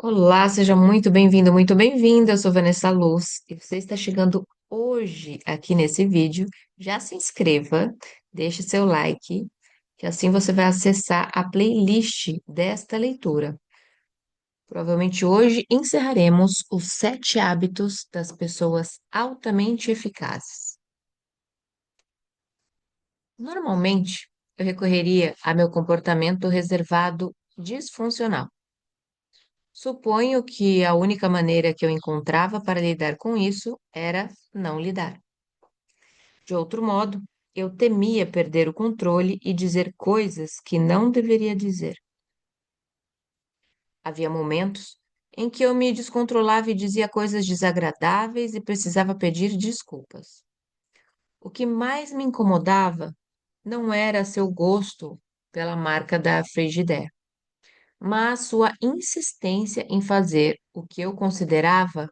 Olá, seja muito bem-vindo, muito bem-vinda. Eu sou Vanessa Luz e você está chegando hoje aqui nesse vídeo. Já se inscreva, deixe seu like, que assim você vai acessar a playlist desta leitura. Provavelmente hoje encerraremos os 7 hábitos das pessoas altamente eficazes. Normalmente, eu recorreria a meu comportamento reservado disfuncional. Suponho que a única maneira que eu encontrava para lidar com isso era não lidar. De outro modo, eu temia perder o controle e dizer coisas que não deveria dizer. Havia momentos em que eu me descontrolava e dizia coisas desagradáveis e precisava pedir desculpas. O que mais me incomodava não era seu gosto pela marca da Frigidaire, mas sua insistência em fazer o que eu considerava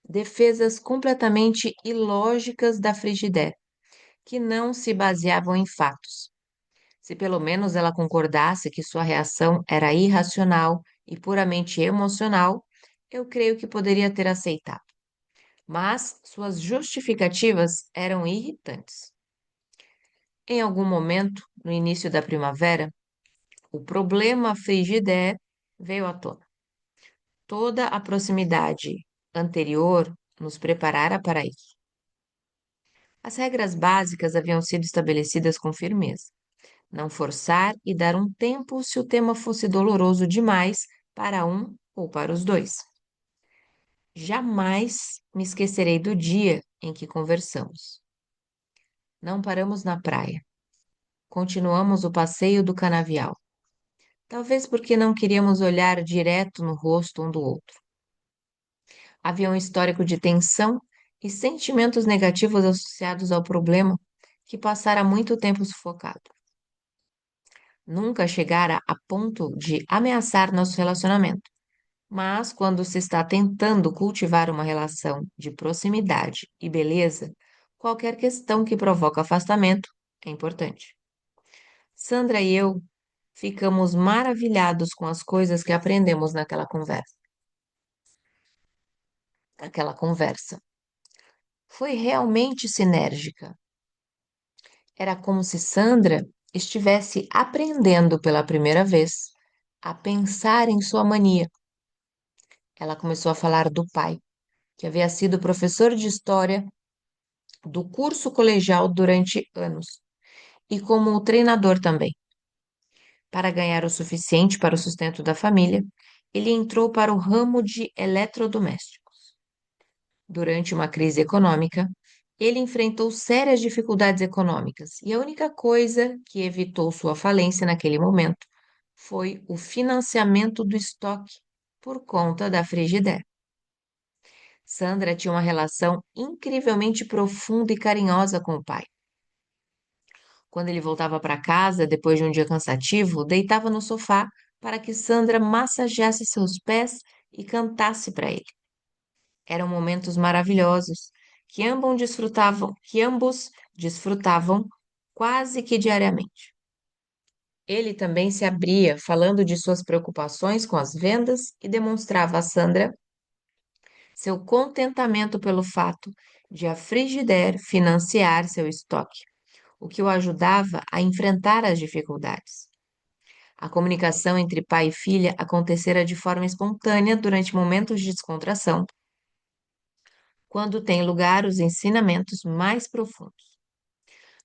defesas completamente ilógicas da Frigidaire, que não se baseavam em fatos. Se pelo menos ela concordasse que sua reação era irracional e puramente emocional, eu creio que poderia ter aceitado. Mas suas justificativas eram irritantes. Em algum momento, no início da primavera, o problema Frigidaire veio à tona. Toda a proximidade anterior nos preparara para isso. As regras básicas haviam sido estabelecidas com firmeza. Não forçar e dar um tempo se o tema fosse doloroso demais para um ou para os dois. Jamais me esquecerei do dia em que conversamos. Não paramos na praia. Continuamos o passeio do canavial. Talvez porque não queríamos olhar direto no rosto um do outro. Havia um histórico de tensão e sentimentos negativos associados ao problema que passara muito tempo sufocado. Nunca chegara a ponto de ameaçar nosso relacionamento, mas quando se está tentando cultivar uma relação de proximidade e beleza, qualquer questão que provoque afastamento é importante. Sandra e eu ficamos maravilhados com as coisas que aprendemos naquela conversa. Aquela conversa foi realmente sinérgica. Era como se Sandra estivesse aprendendo pela primeira vez a pensar em sua mania. Ela começou a falar do pai, que havia sido professor de história do curso colegial durante anos e como treinador também. Para ganhar o suficiente para o sustento da família, ele entrou para o ramo de eletrodomésticos. Durante uma crise econômica, ele enfrentou sérias dificuldades econômicas e a única coisa que evitou sua falência naquele momento foi o financiamento do estoque por conta da Frigidaire. Sandra tinha uma relação incrivelmente profunda e carinhosa com o pai. Quando ele voltava para casa, depois de um dia cansativo, deitava no sofá para que Sandra massageasse seus pés e cantasse para ele. Eram momentos maravilhosos que ambos desfrutavam quase que diariamente. Ele também se abria falando de suas preocupações com as vendas e demonstrava a Sandra seu contentamento pelo fato de a Frigidaire financiar seu estoque, o que o ajudava a enfrentar as dificuldades. A comunicação entre pai e filha acontecera de forma espontânea durante momentos de descontração, quando têm lugar os ensinamentos mais profundos.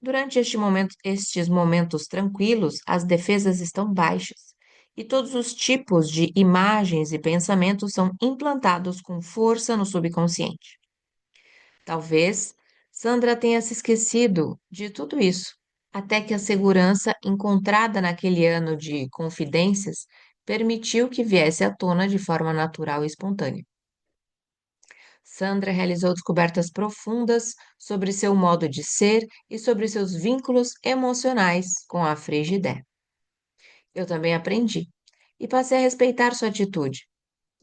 Durante estes momentos tranquilos, as defesas estão baixas e todos os tipos de imagens e pensamentos são implantados com força no subconsciente. Talvez Sandra tenha se esquecido de tudo isso, até que a segurança encontrada naquele ano de confidências permitiu que viesse à tona de forma natural e espontânea. Sandra realizou descobertas profundas sobre seu modo de ser e sobre seus vínculos emocionais com a Frigidaire. Eu também aprendi e passei a respeitar sua atitude.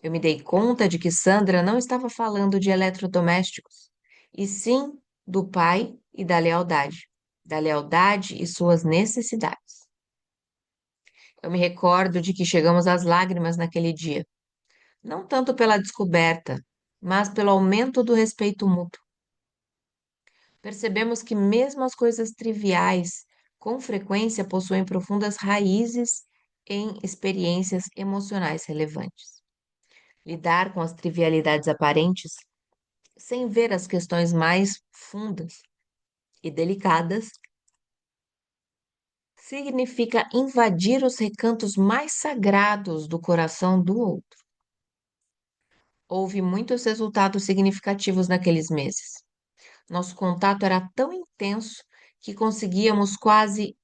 Eu me dei conta de que Sandra não estava falando de eletrodomésticos, e sim do pai e da lealdade e suas necessidades. Eu me recordo de que chegamos às lágrimas naquele dia. não tanto pela descoberta, mas pelo aumento do respeito mútuo. Percebemos que mesmo as coisas triviais, com frequência, possuem profundas raízes em experiências emocionais relevantes. Lidar com as trivialidades aparentes, sem ver as questões mais fundas e delicadas, significa invadir os recantos mais sagrados do coração do outro. Houve muitos resultados significativos naqueles meses. Nosso contato era tão intenso que conseguíamos quase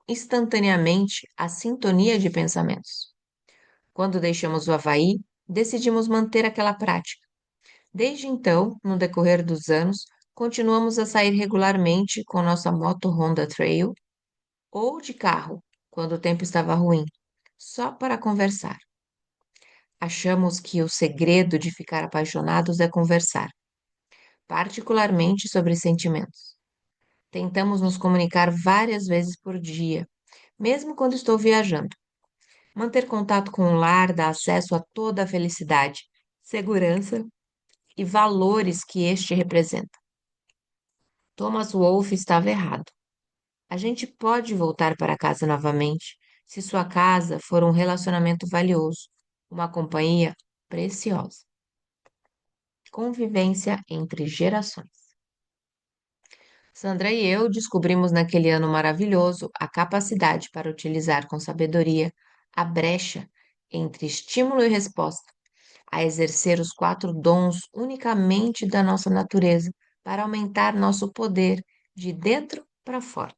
instantaneamente a sintonia de pensamentos. Quando deixamos o Havaí, decidimos manter aquela prática. Desde então, no decorrer dos anos, continuamos a sair regularmente com nossa moto Honda Trail ou de carro, quando o tempo estava ruim, só para conversar. Achamos que o segredo de ficar apaixonados é conversar, particularmente sobre sentimentos. Tentamos nos comunicar várias vezes por dia, mesmo quando estou viajando. Manter contato com o lar dá acesso a toda a felicidade, segurança e valores que este representa. Thomas Wolfe estava errado. A gente pode voltar para casa novamente se sua casa for um relacionamento valioso, uma companhia preciosa. Convivência entre gerações. Sandra e eu descobrimos naquele ano maravilhoso a capacidade para utilizar com sabedoria a brecha entre estímulo e resposta, a exercer os quatro dons unicamente da nossa natureza para aumentar nosso poder de dentro para fora.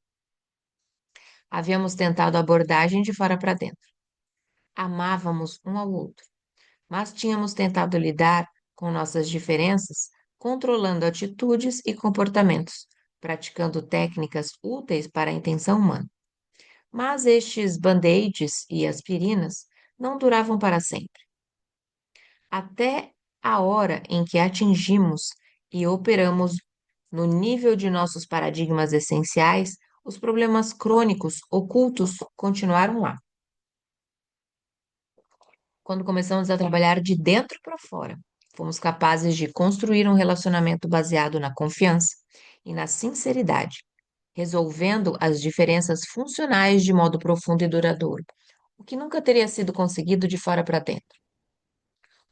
Havíamos tentado a abordagem de fora para dentro. Amávamos um ao outro, mas tínhamos tentado lidar com nossas diferenças, controlando atitudes e comportamentos, praticando técnicas úteis para a intenção humana. Mas estes band-aids e aspirinas não duravam para sempre. Até a hora em que atingimos e operamos no nível de nossos paradigmas essenciais, os problemas crônicos ocultos continuaram lá. Quando começamos a trabalhar de dentro para fora, fomos capazes de construir um relacionamento baseado na confiança e na sinceridade, resolvendo as diferenças funcionais de modo profundo e duradouro, o que nunca teria sido conseguido de fora para dentro.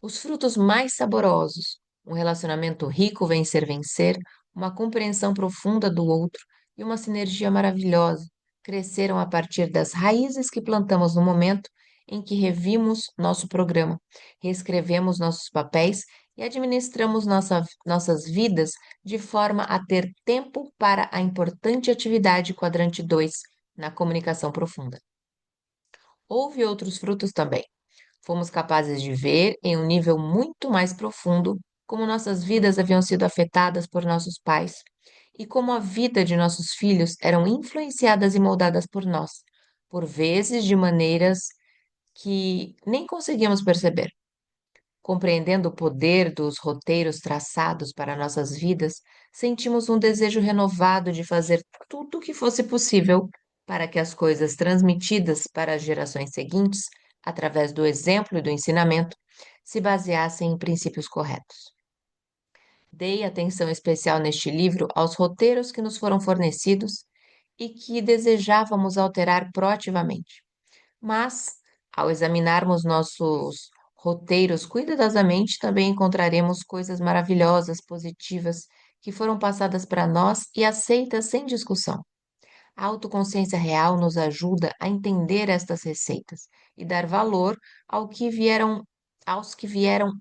Os frutos mais saborosos, um relacionamento rico vencer-vencer, uma compreensão profunda do outro e uma sinergia maravilhosa, cresceram a partir das raízes que plantamos no momento em que revimos nosso programa, reescrevemos nossos papéis e administramos nossas vidas de forma a ter tempo para a importante atividade quadrante 2 na comunicação profunda. Houve outros frutos também. Fomos capazes de ver, em um nível muito mais profundo, como nossas vidas haviam sido afetadas por nossos pais e como a vida de nossos filhos eram influenciadas e moldadas por nós, por vezes de maneiras que nem conseguíamos perceber. Compreendendo o poder dos roteiros traçados para nossas vidas, sentimos um desejo renovado de fazer tudo o que fosse possível para que as coisas transmitidas para as gerações seguintes, através do exemplo e do ensinamento, se baseassem em princípios corretos. Dei atenção especial neste livro aos roteiros que nos foram fornecidos e que desejávamos alterar proativamente. Mas, ao examinarmos nossos roteiros cuidadosamente, também encontraremos coisas maravilhosas, positivas, que foram passadas para nós e aceitas sem discussão. A autoconsciência real nos ajuda a entender estas receitas e dar valor aos que vieram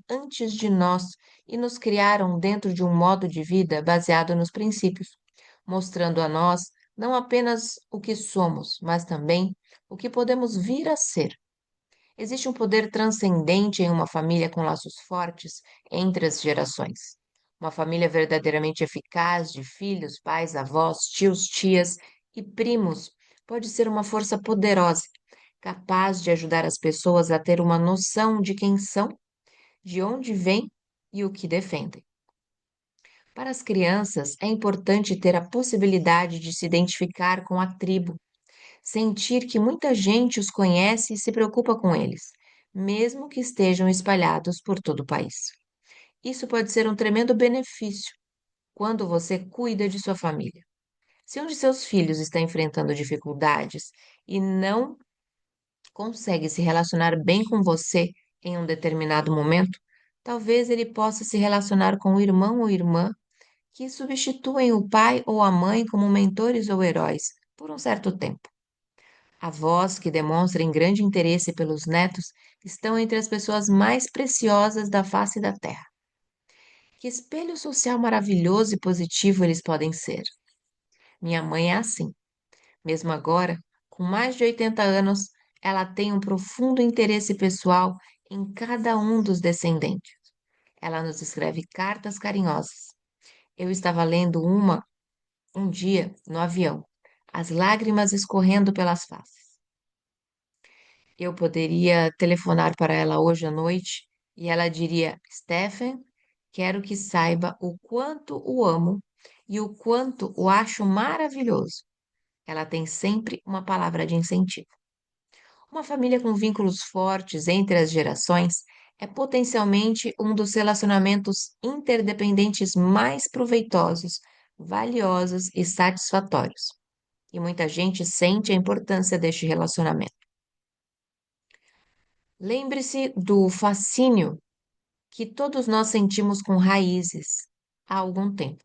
antes de nós e nos criaram dentro de um modo de vida baseado nos princípios, mostrando a nós não apenas o que somos, mas também o que podemos vir a ser. Existe um poder transcendente em uma família com laços fortes entre as gerações. Uma família verdadeiramente eficaz de filhos, pais, avós, tios, tias e primos pode ser uma força poderosa, capaz de ajudar as pessoas a ter uma noção de quem são, de onde vêm e o que defendem. Para as crianças, é importante ter a possibilidade de se identificar com a tribo, sentir que muita gente os conhece e se preocupa com eles, mesmo que estejam espalhados por todo o país. Isso pode ser um tremendo benefício quando você cuida de sua família. Se um de seus filhos está enfrentando dificuldades e não consegue se relacionar bem com você em um determinado momento, talvez ele possa se relacionar com o irmão ou irmã que substituem o pai ou a mãe como mentores ou heróis por um certo tempo. Avós que demonstrem grande interesse pelos netos estão entre as pessoas mais preciosas da face da Terra. Que espelho social maravilhoso e positivo eles podem ser. Minha mãe é assim. Mesmo agora, com mais de 80 anos, ela tem um profundo interesse pessoal em cada um dos descendentes. Ela nos escreve cartas carinhosas. Eu estava lendo uma um dia no avião, as lágrimas escorrendo pelas faces. Eu poderia telefonar para ela hoje à noite e ela diria: Stephen, quero que saiba o quanto o amo e o quanto o acho maravilhoso. Ela tem sempre uma palavra de incentivo. Uma família com vínculos fortes entre as gerações é potencialmente um dos relacionamentos interdependentes mais proveitosos, valiosos e satisfatórios. E muita gente sente a importância deste relacionamento. Lembre-se do fascínio que todos nós sentimos com raízes há algum tempo.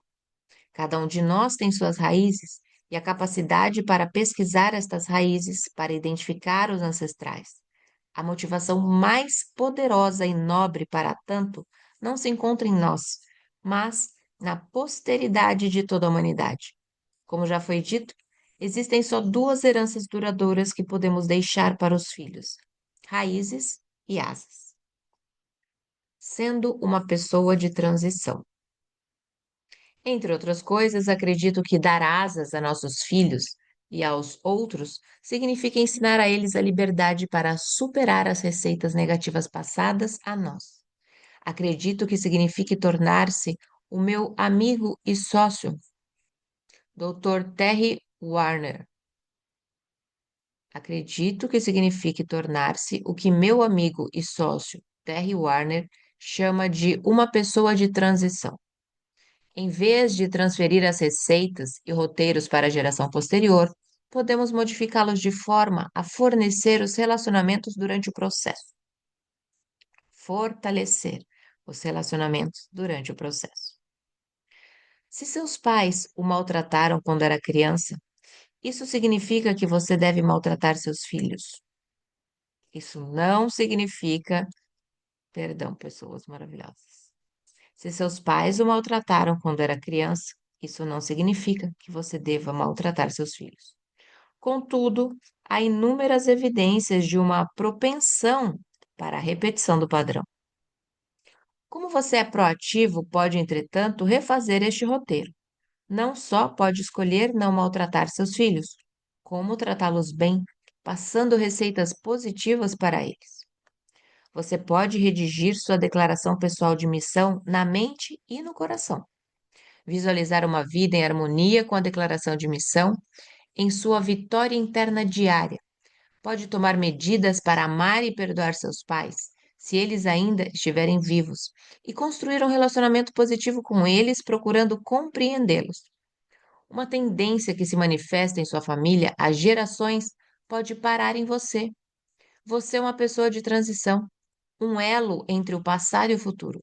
Cada um de nós tem suas raízes e a capacidade para pesquisar estas raízes, para identificar os ancestrais. A motivação mais poderosa e nobre para tanto não se encontra em nós, mas na posteridade de toda a humanidade. Como já foi dito, existem só duas heranças duradouras que podemos deixar para os filhos: raízes e asas. Sendo uma pessoa de transição. Entre outras coisas, acredito que dar asas a nossos filhos e aos outros significa ensinar a eles a liberdade para superar as receitas negativas passadas a nós. Acredito que signifique tornar-se o meu amigo e sócio, Dr. Terry Warner. Acredito que signifique tornar-se o que meu amigo e sócio, Terry Warner, chama de uma pessoa de transição. Em vez de transferir as receitas e roteiros para a geração posterior, podemos modificá-los de forma a fornecer os relacionamentos durante o processo. Fortalecer os relacionamentos durante o processo. Se seus pais o maltrataram quando era criança, isso significa que você deve maltratar seus filhos. Isso não significa, perdão, pessoas maravilhosas. Se seus pais o maltrataram quando era criança, isso não significa que você deva maltratar seus filhos. Contudo, há inúmeras evidências de uma propensão para a repetição do padrão. Como você é proativo, pode, entretanto, refazer este roteiro. Não só pode escolher não maltratar seus filhos, como tratá-los bem, passando receitas positivas para eles. Você pode redigir sua declaração pessoal de missão na mente e no coração. Visualizar uma vida em harmonia com a declaração de missão em sua vitória interna diária. Pode tomar medidas para amar e perdoar seus pais, se eles ainda estiverem vivos, e construir um relacionamento positivo com eles, procurando compreendê-los. Uma tendência que se manifesta em sua família há gerações pode parar em você. Você é uma pessoa de transição, um elo entre o passado e o futuro,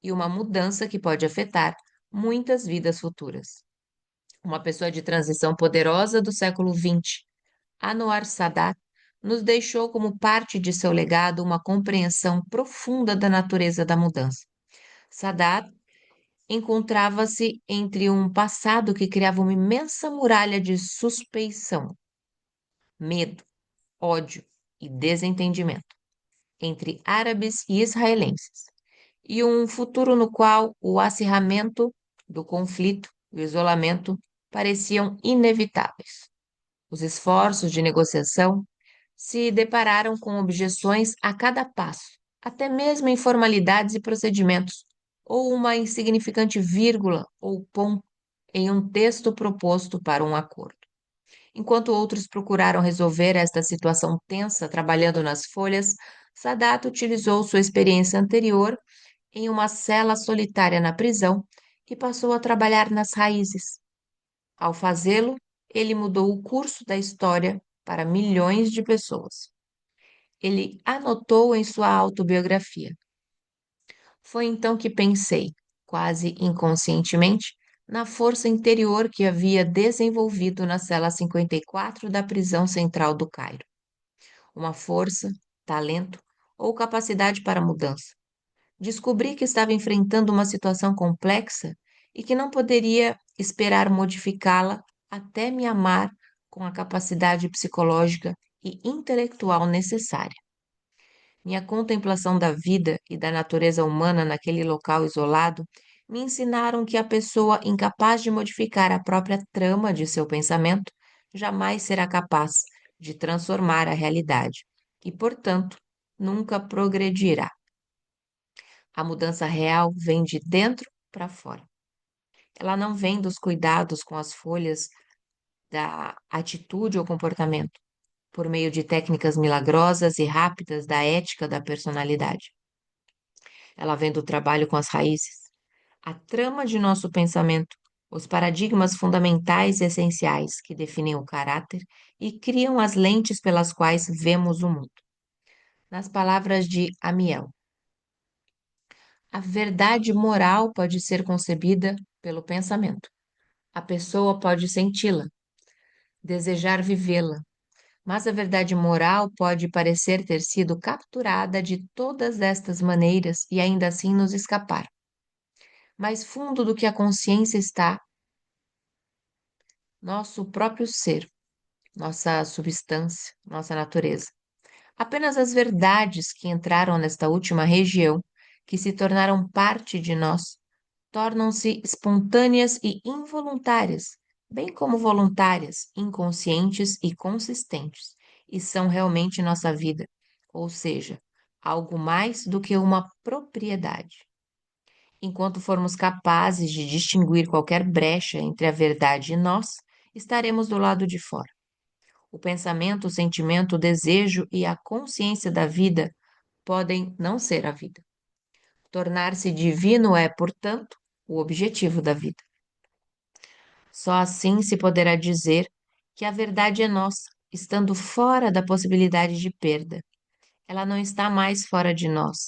e uma mudança que pode afetar muitas vidas futuras. Uma pessoa de transição poderosa do século XX, Anwar Sadat, nos deixou como parte de seu legado uma compreensão profunda da natureza da mudança. Sadat encontrava-se entre um passado que criava uma imensa muralha de suspeição, medo, ódio e desentendimento entre árabes e israelenses, e um futuro no qual o acirramento do conflito e o isolamento pareciam inevitáveis. Os esforços de negociação se depararam com objeções a cada passo, até mesmo em formalidades e procedimentos, ou uma insignificante vírgula ou ponto em um texto proposto para um acordo. Enquanto outros procuraram resolver esta situação tensa trabalhando nas folhas, Sadat utilizou sua experiência anterior em uma cela solitária na prisão e passou a trabalhar nas raízes. Ao fazê-lo, ele mudou o curso da história para milhões de pessoas. Ele anotou em sua autobiografia: Foi então que pensei, quase inconscientemente, na força interior que havia desenvolvido na cela 54 da prisão central do Cairo. Uma força, talento ou capacidade para mudança. Descobri que estava enfrentando uma situação complexa e que não poderia esperar modificá-la até me amar com a capacidade psicológica e intelectual necessária. Minha contemplação da vida e da natureza humana naquele local isolado me ensinaram que a pessoa incapaz de modificar a própria trama de seu pensamento jamais será capaz de transformar a realidade e, portanto, nunca progredirá. A mudança real vem de dentro para fora. Ela não vem dos cuidados com as folhas da atitude ou comportamento, por meio de técnicas milagrosas e rápidas da ética da personalidade. Ela vem do trabalho com as raízes, a trama de nosso pensamento, os paradigmas fundamentais e essenciais que definem o caráter e criam as lentes pelas quais vemos o mundo. Nas palavras de Amiel, a verdade moral pode ser concebida pelo pensamento. A pessoa pode senti-la, desejar vivê-la, mas a verdade moral pode parecer ter sido capturada de todas estas maneiras e ainda assim nos escapar. Mais fundo do que a consciência está nosso próprio ser, nossa substância, nossa natureza. Apenas as verdades que entraram nesta última região, que se tornaram parte de nós, tornam-se espontâneas e involuntárias, bem como voluntárias, inconscientes e consistentes, e são realmente nossa vida, ou seja, algo mais do que uma propriedade. Enquanto formos capazes de distinguir qualquer brecha entre a verdade e nós, estaremos do lado de fora. O pensamento, o sentimento, o desejo e a consciência da vida podem não ser a vida. Tornar-se divino é, portanto, o objetivo da vida. Só assim se poderá dizer que a verdade é nossa, estando fora da possibilidade de perda. Ela não está mais fora de nós,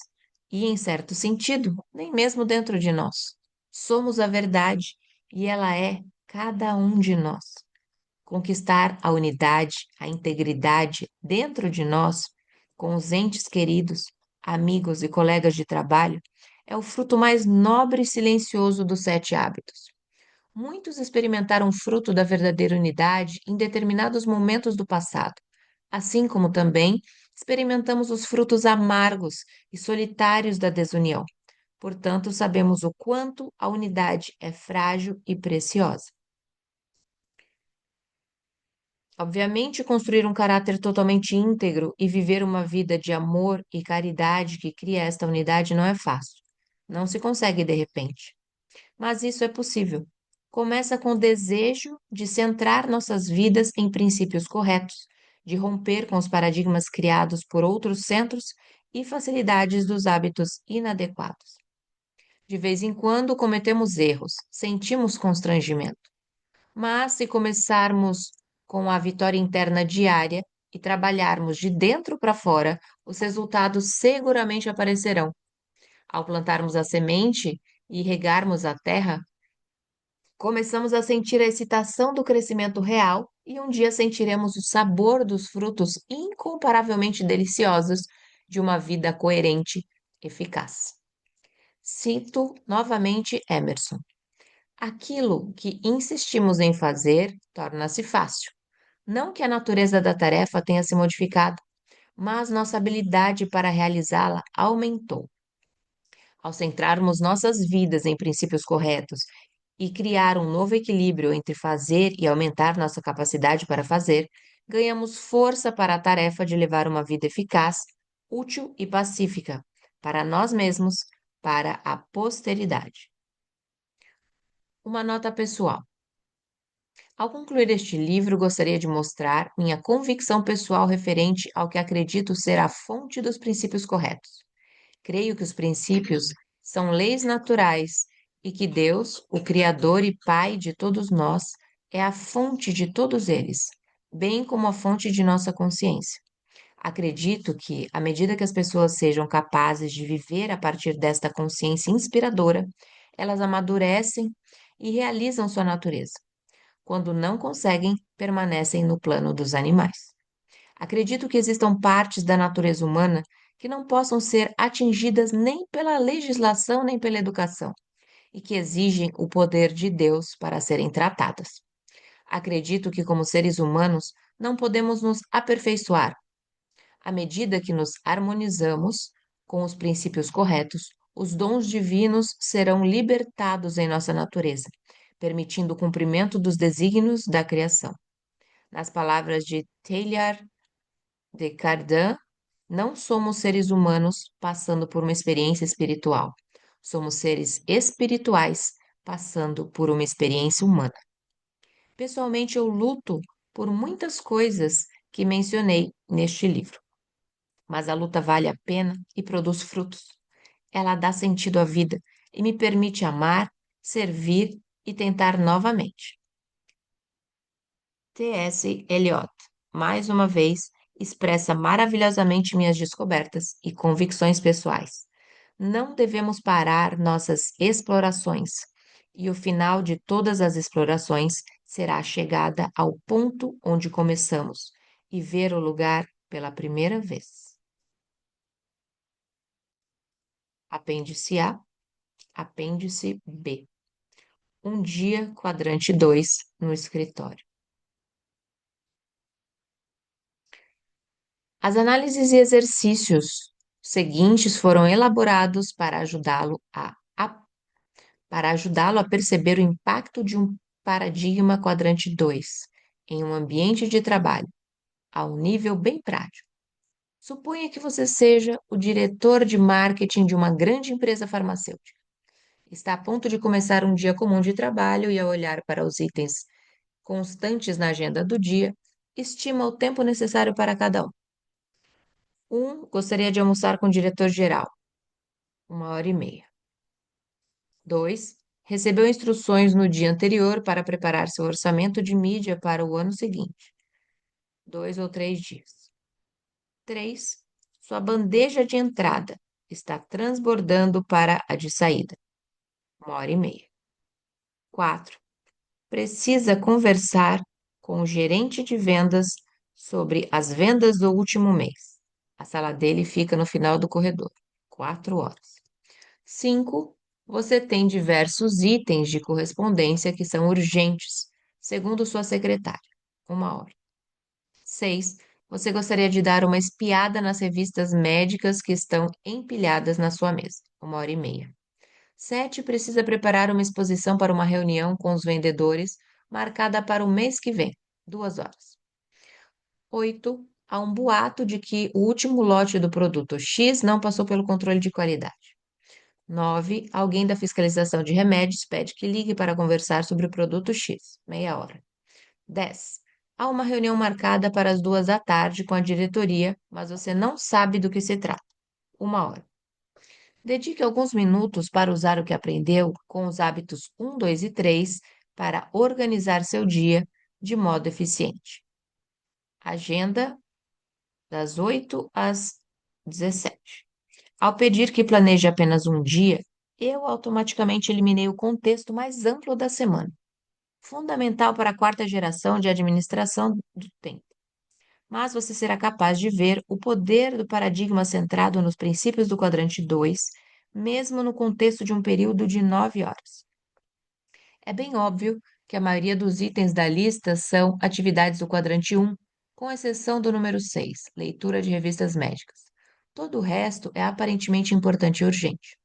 e, em certo sentido, nem mesmo dentro de nós. Somos a verdade e ela é cada um de nós. Conquistar a unidade, a integridade dentro de nós, com os entes queridos, amigos e colegas de trabalho, é o fruto mais nobre e silencioso dos 7 hábitos. Muitos experimentaram o fruto da verdadeira unidade em determinados momentos do passado, assim como também experimentamos os frutos amargos e solitários da desunião. Portanto, sabemos o quanto a unidade é frágil e preciosa. Obviamente, construir um caráter totalmente íntegro e viver uma vida de amor e caridade que cria esta unidade não é fácil. Não se consegue de repente. Mas isso é possível. Começa com o desejo de centrar nossas vidas em princípios corretos, de romper com os paradigmas criados por outros centros e facilidades dos hábitos inadequados. De vez em quando cometemos erros, sentimos constrangimento. Mas se começarmos com a vitória interna diária e trabalharmos de dentro para fora, os resultados seguramente aparecerão. Ao plantarmos a semente e regarmos a terra, começamos a sentir a excitação do crescimento real e um dia sentiremos o sabor dos frutos incomparavelmente deliciosos de uma vida coerente, eficaz. Cito novamente Emerson. Aquilo que insistimos em fazer torna-se fácil. Não que a natureza da tarefa tenha se modificado, mas nossa habilidade para realizá-la aumentou. Ao centrarmos nossas vidas em princípios corretos e criar um novo equilíbrio entre fazer e aumentar nossa capacidade para fazer, ganhamos força para a tarefa de levar uma vida eficaz, útil e pacífica para nós mesmos, para a posteridade. Uma nota pessoal. Ao concluir este livro, gostaria de mostrar minha convicção pessoal referente ao que acredito ser a fonte dos princípios corretos. Creio que os princípios são leis naturais e que Deus, o Criador e Pai de todos nós, é a fonte de todos eles, bem como a fonte de nossa consciência. Acredito que, à medida que as pessoas sejam capazes de viver a partir desta consciência inspiradora, elas amadurecem e realizam sua natureza. Quando não conseguem, permanecem no plano dos animais. Acredito que existam partes da natureza humana que não possam ser atingidas nem pela legislação nem pela educação, e que exigem o poder de Deus para serem tratadas. Acredito que, como seres humanos, não podemos nos aperfeiçoar. À medida que nos harmonizamos com os princípios corretos, os dons divinos serão libertados em nossa natureza, permitindo o cumprimento dos desígnios da criação. Nas palavras de Teilhard de Chardin, não somos seres humanos passando por uma experiência espiritual. Somos seres espirituais passando por uma experiência humana. Pessoalmente, eu luto por muitas coisas que mencionei neste livro, mas a luta vale a pena e produz frutos. Ela dá sentido à vida e me permite amar, servir e tentar novamente. T.S. Eliot, mais uma vez, expressa maravilhosamente minhas descobertas e convicções pessoais. Não devemos parar nossas explorações, e o final de todas as explorações será a chegada ao ponto onde começamos e ver o lugar pela primeira vez. Apêndice A, apêndice B. Um dia, quadrante 2, no escritório. As análises e exercícios seguintes foram elaborados para ajudá-lo a perceber o impacto de um paradigma quadrante 2 em um ambiente de trabalho, a um nível bem prático. Suponha que você seja o diretor de marketing de uma grande empresa farmacêutica. Está a ponto de começar um dia comum de trabalho e, ao olhar para os itens constantes na agenda do dia, estima o tempo necessário para cada um. Gostaria de almoçar com o diretor-geral. 1 hora e meia. 2. Recebeu instruções no dia anterior para preparar seu orçamento de mídia para o ano seguinte. 2 ou 3 dias. 3. Sua bandeja de entrada está transbordando para a de saída. 1 hora e meia. 4. Precisa conversar com o gerente de vendas sobre as vendas do último mês. A sala dele fica no final do corredor. 4 horas. 5. Você tem diversos itens de correspondência que são urgentes, segundo sua secretária. 1 hora. 6. Você gostaria de dar uma espiada nas revistas médicas que estão empilhadas na sua mesa. 1 hora e meia. 7. Precisa preparar uma exposição para uma reunião com os vendedores, marcada para o mês que vem. 2 horas. 8. Há um boato de que o último lote do produto X não passou pelo controle de qualidade. 9. Alguém da fiscalização de remédios pede que ligue para conversar sobre o produto X. Meia hora. 10. Há uma reunião marcada para as 2 da tarde com a diretoria, mas você não sabe do que se trata. 1 hora. Dedique alguns minutos para usar o que aprendeu com os hábitos 2 e 3 para organizar seu dia de modo eficiente. Agenda das 8 às 17. Ao pedir que planeje apenas um dia, eu automaticamente eliminei o contexto mais amplo da semana, fundamental para a quarta geração de administração do tempo. Mas você será capaz de ver o poder do paradigma centrado nos princípios do quadrante 2, mesmo no contexto de um período de 9 horas. É bem óbvio que a maioria dos itens da lista são atividades do quadrante 1, com exceção do número 6, leitura de revistas médicas. Todo o resto é aparentemente importante e urgente.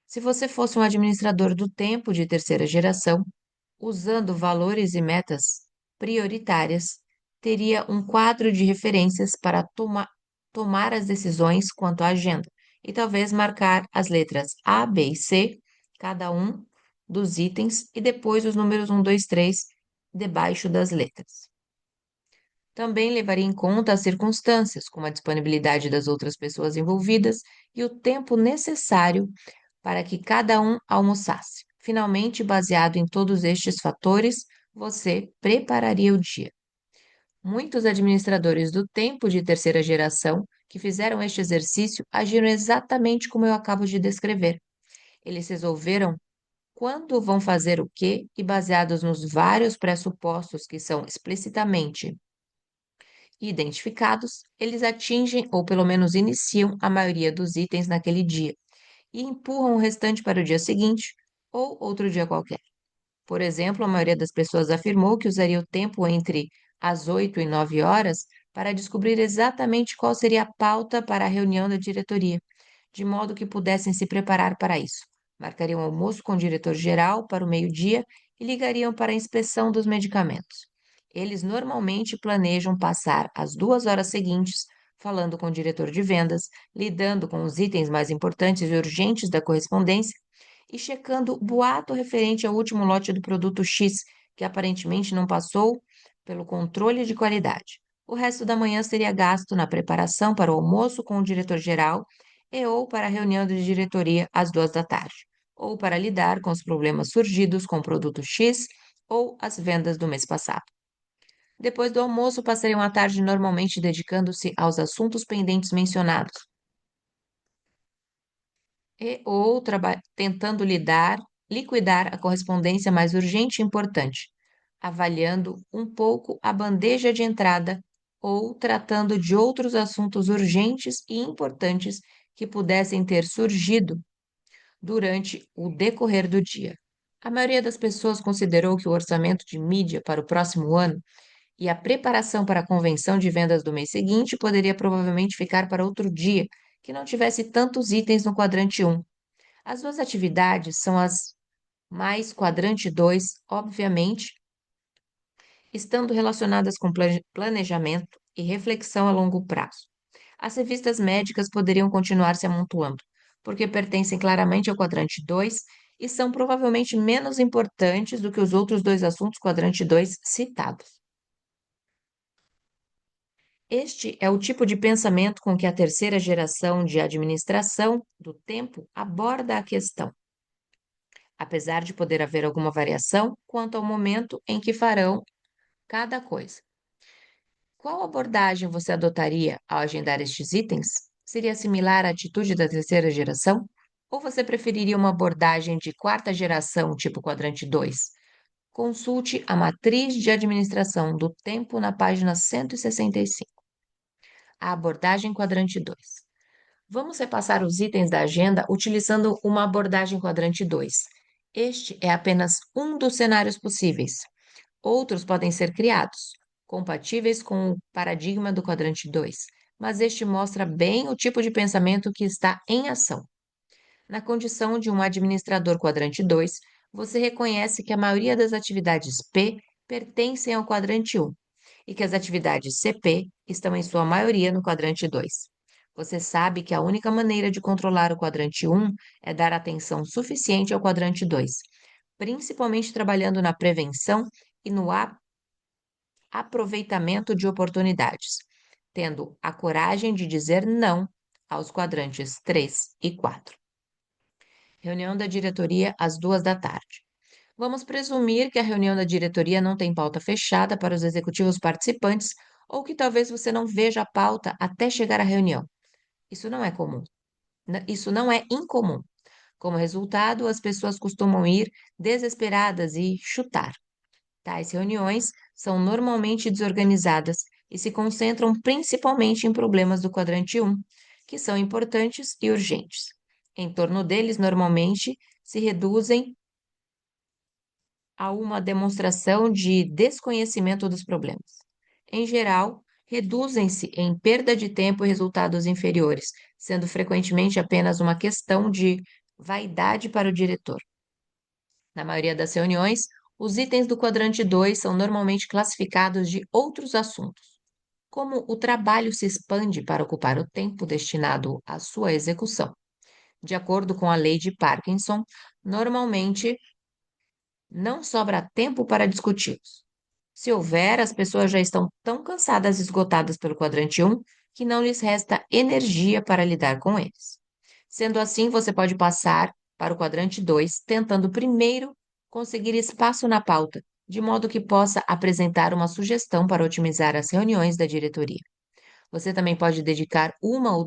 Se você fosse um administrador do tempo de terceira geração, usando valores e metas prioritárias, teria um quadro de referências para tomar as decisões quanto à agenda e talvez marcar as letras A, B e C, cada um dos itens, e depois os números 1, 2, 3 debaixo das letras. Também levaria em conta as circunstâncias, como a disponibilidade das outras pessoas envolvidas e o tempo necessário para que cada um almoçasse. Finalmente, baseado em todos estes fatores, você prepararia o dia. Muitos administradores do tempo de terceira geração que fizeram este exercício agiram exatamente como eu acabo de descrever. Eles resolveram quando vão fazer o quê e, baseados nos vários pressupostos que são explicitamente identificados, eles atingem ou pelo menos iniciam a maioria dos itens naquele dia e empurram o restante para o dia seguinte ou outro dia qualquer. Por exemplo, a maioria das pessoas afirmou que usaria o tempo entre as 8 e 9 horas para descobrir exatamente qual seria a pauta para a reunião da diretoria, de modo que pudessem se preparar para isso. Marcariam almoço com o diretor-geral para o meio-dia e ligariam para a inspeção dos medicamentos. Eles normalmente planejam passar as 2 horas seguintes falando com o diretor de vendas, lidando com os itens mais importantes e urgentes da correspondência e checando boato referente ao último lote do produto X, que aparentemente não passou pelo controle de qualidade. O resto da manhã seria gasto na preparação para o almoço com o diretor-geral e ou para a reunião de diretoria às 2 da tarde, ou para lidar com os problemas surgidos com o produto X ou as vendas do mês passado. Depois do almoço, passariam a tarde normalmente dedicando-se aos assuntos pendentes mencionados, e ou tentando liquidar a correspondência mais urgente e importante, avaliando um pouco a bandeja de entrada ou tratando de outros assuntos urgentes e importantes que pudessem ter surgido durante o decorrer do dia. A maioria das pessoas considerou que o orçamento de mídia para o próximo ano e a preparação para a convenção de vendas do mês seguinte poderia provavelmente ficar para outro dia, que não tivesse tantos itens no quadrante 1. As duas atividades são as mais quadrante 2, obviamente, estando relacionadas com planejamento e reflexão a longo prazo. As revistas médicas poderiam continuar se amontoando, porque pertencem claramente ao quadrante 2 e são provavelmente menos importantes do que os outros dois assuntos quadrante 2 citados. Este é o tipo de pensamento com que a terceira geração de administração do tempo aborda a questão, apesar de poder haver alguma variação quanto ao momento em que farão cada coisa. Qual abordagem você adotaria ao agendar estes itens? Seria similar à atitude da terceira geração? Ou você preferiria uma abordagem de quarta geração, tipo quadrante 2? Consulte a matriz de administração do tempo na página 165. A abordagem quadrante 2. Vamos repassar os itens da agenda utilizando uma abordagem quadrante 2. Este é apenas um dos cenários possíveis. Outros podem ser criados, compatíveis com o paradigma do quadrante 2, mas este mostra bem o tipo de pensamento que está em ação. Na condição de um administrador quadrante 2, você reconhece que a maioria das atividades P pertencem ao quadrante 1 e que as atividades CP estão em sua maioria no quadrante 2. Você sabe que a única maneira de controlar o quadrante 1 é dar atenção suficiente ao quadrante 2, principalmente trabalhando na prevenção e no aproveitamento de oportunidades, tendo a coragem de dizer não aos quadrantes 3 e 4. Reunião da diretoria às 2 da tarde. Vamos presumir que a reunião da diretoria não tem pauta fechada para os executivos participantes ou que talvez você não veja a pauta até chegar à reunião. Isso não é comum. Isso não é incomum. Como resultado, as pessoas costumam ir desesperadas e chutar. Tais reuniões são normalmente desorganizadas e se concentram principalmente em problemas do quadrante 1, que são importantes e urgentes. Em torno deles, normalmente, se reduzem a uma demonstração de desconhecimento dos problemas. Em geral, reduzem-se em perda de tempo e resultados inferiores, sendo frequentemente apenas uma questão de vaidade para o diretor. Na maioria das reuniões, os itens do quadrante 2 são normalmente classificados de outros assuntos. Como o trabalho se expande para ocupar o tempo destinado à sua execução. De acordo com a lei de Parkinson, normalmente não sobra tempo para discuti-los. Se houver, as pessoas já estão tão cansadas e esgotadas pelo quadrante um que não lhes resta energia para lidar com eles. Sendo assim, você pode passar para o quadrante 2, tentando primeiro conseguir espaço na pauta, de modo que possa apresentar uma sugestão para otimizar as reuniões da diretoria. Você também pode dedicar uma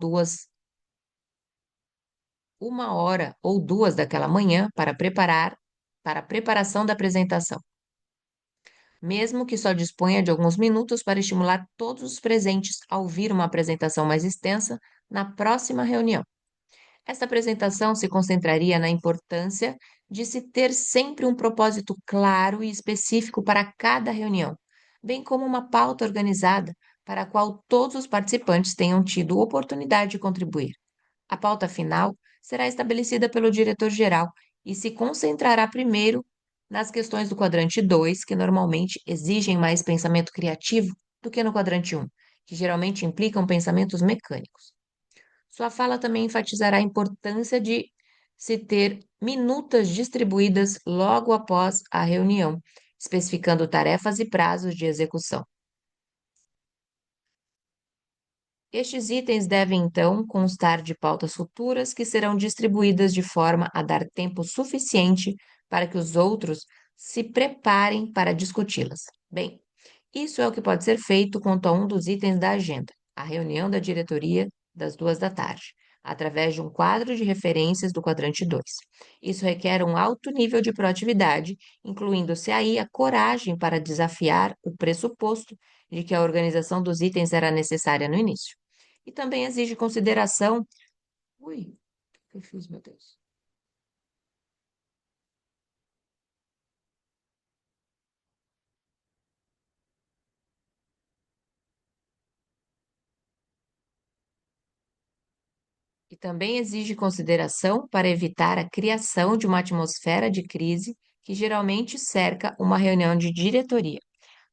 hora ou duas daquela manhã para a preparação da apresentação, mesmo que só disponha de alguns minutos para estimular todos os presentes a ouvir uma apresentação mais extensa na próxima reunião. Esta apresentação se concentraria na importância de se ter sempre um propósito claro e específico para cada reunião, bem como uma pauta organizada para a qual todos os participantes tenham tido oportunidade de contribuir. A pauta final será estabelecida pelo diretor-geral e se concentrará primeiro nas questões do quadrante 2, que normalmente exigem mais pensamento criativo do que no quadrante um, que geralmente implicam pensamentos mecânicos. Sua fala também enfatizará a importância de se ter minutas distribuídas logo após a reunião, especificando tarefas e prazos de execução. Estes itens devem, então, constar de pautas futuras que serão distribuídas de forma a dar tempo suficiente para que os outros se preparem para discuti-las. Bem, isso é o que pode ser feito quanto a um dos itens da agenda, a reunião da diretoria das 2 da tarde, através de um quadro de referências do quadrante 2. Isso requer um alto nível de proatividade, incluindo-se aí a coragem para desafiar o pressuposto de que a organização dos itens era necessária no início. E também exige consideração. Ui, o que eu fiz, meu Deus? E também exige consideração para evitar a criação de uma atmosfera de crise que geralmente cerca uma reunião de diretoria.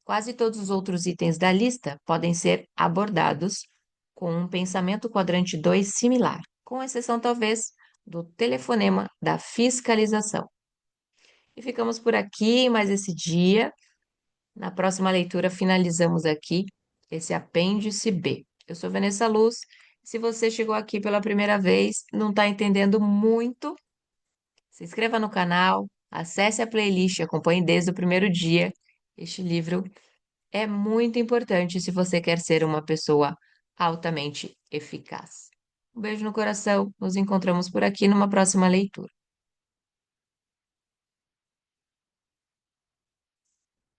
Quase todos os outros itens da lista podem ser abordados com um pensamento quadrante 2 similar, com exceção talvez do telefonema da fiscalização. E ficamos por aqui mais esse dia. Na próxima leitura, finalizamos aqui esse apêndice B. Eu sou Vanessa Luz. Se você chegou aqui pela primeira vez, não está entendendo muito, se inscreva no canal, acesse a playlist, acompanhe desde o primeiro dia. Este livro é muito importante se você quer ser uma pessoa altamente eficaz. Um beijo no coração, nos encontramos por aqui numa próxima leitura.